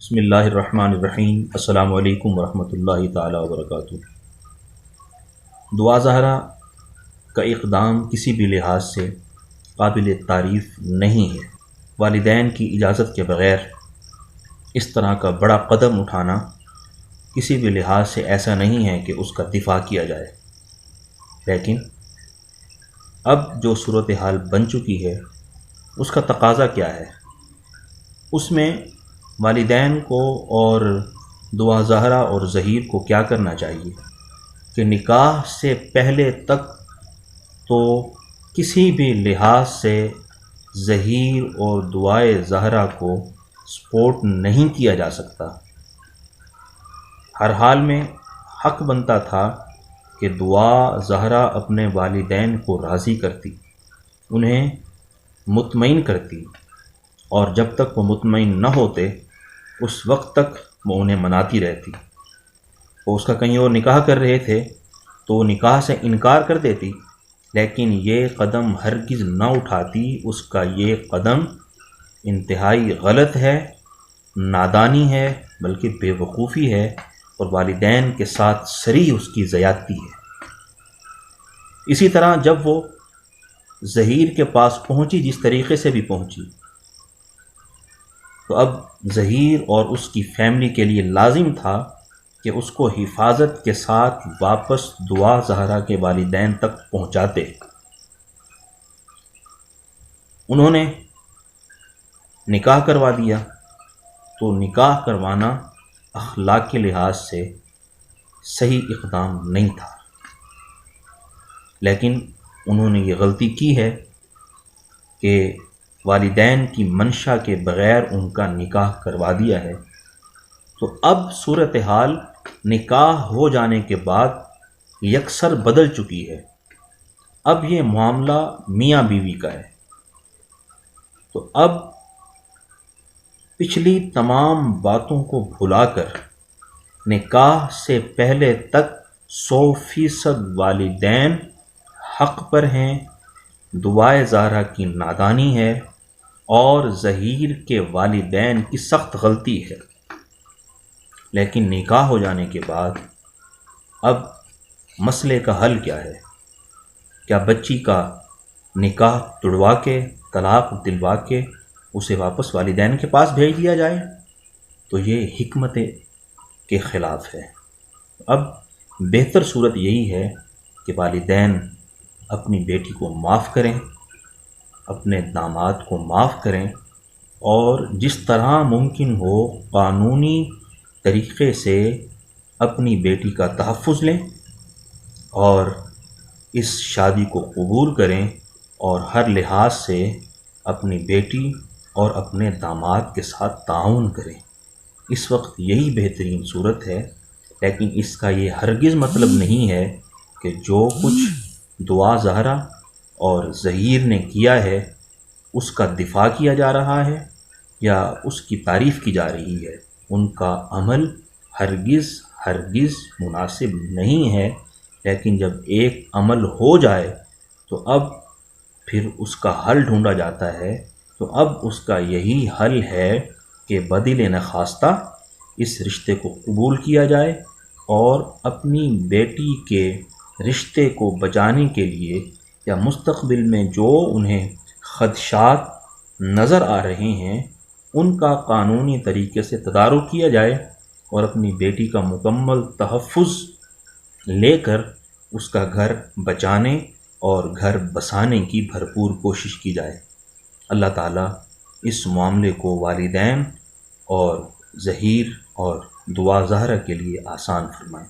بسم اللہ الرحمن الرحیم۔ السلام علیکم ورحمۃ اللہ تعالی وبرکاتہ۔ دعا زہرا کا اقدام کسی بھی لحاظ سے قابل تعریف نہیں ہے۔ والدین کی اجازت کے بغیر اس طرح کا بڑا قدم اٹھانا کسی بھی لحاظ سے ایسا نہیں ہے کہ اس کا دفاع کیا جائے، لیکن اب جو صورتحال بن چکی ہے اس کا تقاضا کیا ہے؟ اس میں والدین کو اور دعا زہرا اور ظہیر کو کیا کرنا چاہیے کہ نکاح سے پہلے تک تو کسی بھی لحاظ سے ظہیر اور دعائے زہرا کو سپورٹ نہیں کیا جا سکتا۔ ہر حال میں حق بنتا تھا کہ دعا زہرا اپنے والدین کو راضی کرتی، انہیں مطمئن کرتی، اور جب تک وہ مطمئن نہ ہوتے اس وقت تک وہ انہیں مناتی رہتی۔ وہ اس کا کہیں اور نکاح کر رہے تھے تو وہ نکاح سے انکار کر دیتی، لیکن یہ قدم ہرگز نہ اٹھاتی۔ اس کا یہ قدم انتہائی غلط ہے، نادانی ہے، بلکہ بے وقوفی ہے، اور والدین کے ساتھ صریح اس کی زیادتی ہے۔ اسی طرح جب وہ ظہیر کے پاس پہنچی، جس طریقے سے بھی پہنچی، تو اب ظہیر اور اس کی فیملی کے لیے لازم تھا کہ اس کو حفاظت کے ساتھ واپس دعا زہرا کے والدین تک پہنچاتے۔ انہوں نے نکاح کروا دیا تو نکاح کروانا اخلاق کے لحاظ سے صحیح اقدام نہیں تھا، لیکن انہوں نے یہ غلطی کی ہے کہ والدین کی منشا کے بغیر ان کا نکاح کروا دیا ہے۔ تو اب صورتحال نکاح ہو جانے کے بعد یکسر بدل چکی ہے۔ اب یہ معاملہ میاں بیوی کا ہے۔ تو اب پچھلی تمام باتوں کو بھلا کر نکاح سے پہلے تک 100% والدین حق پر ہیں، دعائے زہرا کی نادانی ہے، اور ظہیر کے والدین کی سخت غلطی ہے۔ لیکن نکاح ہو جانے کے بعد اب مسئلے کا حل کیا ہے؟ کیا بچی کا نکاح تڑوا کے، طلاق دلوا کے اسے واپس والدین کے پاس بھیج دیا جائے؟ تو یہ حکمت کے خلاف ہے۔ اب بہتر صورت یہی ہے کہ والدین اپنی بیٹی کو معاف کریں، اپنے داماد کو معاف کریں، اور جس طرح ممکن ہو قانونی طریقے سے اپنی بیٹی کا تحفظ لیں اور اس شادی کو قبول کریں، اور ہر لحاظ سے اپنی بیٹی اور اپنے داماد کے ساتھ تعاون کریں۔ اس وقت یہی بہترین صورت ہے، لیکن اس کا یہ ہرگز مطلب نہیں ہے کہ جو کچھ دعا زہرا اور ظہیر نے کیا ہے اس کا دفاع کیا جا رہا ہے یا اس کی تعریف کی جا رہی ہے۔ ان کا عمل ہرگز مناسب نہیں ہے، لیکن جب ایک عمل ہو جائے تو اب پھر اس کا حل ڈھونڈا جاتا ہے۔ تو اب اس کا یہی حل ہے کہ بدل نخواستہ اس رشتے کو قبول کیا جائے، اور اپنی بیٹی کے رشتے کو بچانے کے لیے یا مستقبل میں جو انہیں خدشات نظر آ رہے ہیں ان کا قانونی طریقے سے تدارک کیا جائے، اور اپنی بیٹی کا مکمل تحفظ لے کر اس کا گھر بچانے اور گھر بسانے کی بھرپور کوشش کی جائے۔ اللہ تعالیٰ اس معاملے کو والدین اور ظہیر اور دعا زہرا کے لیے آسان فرمائے۔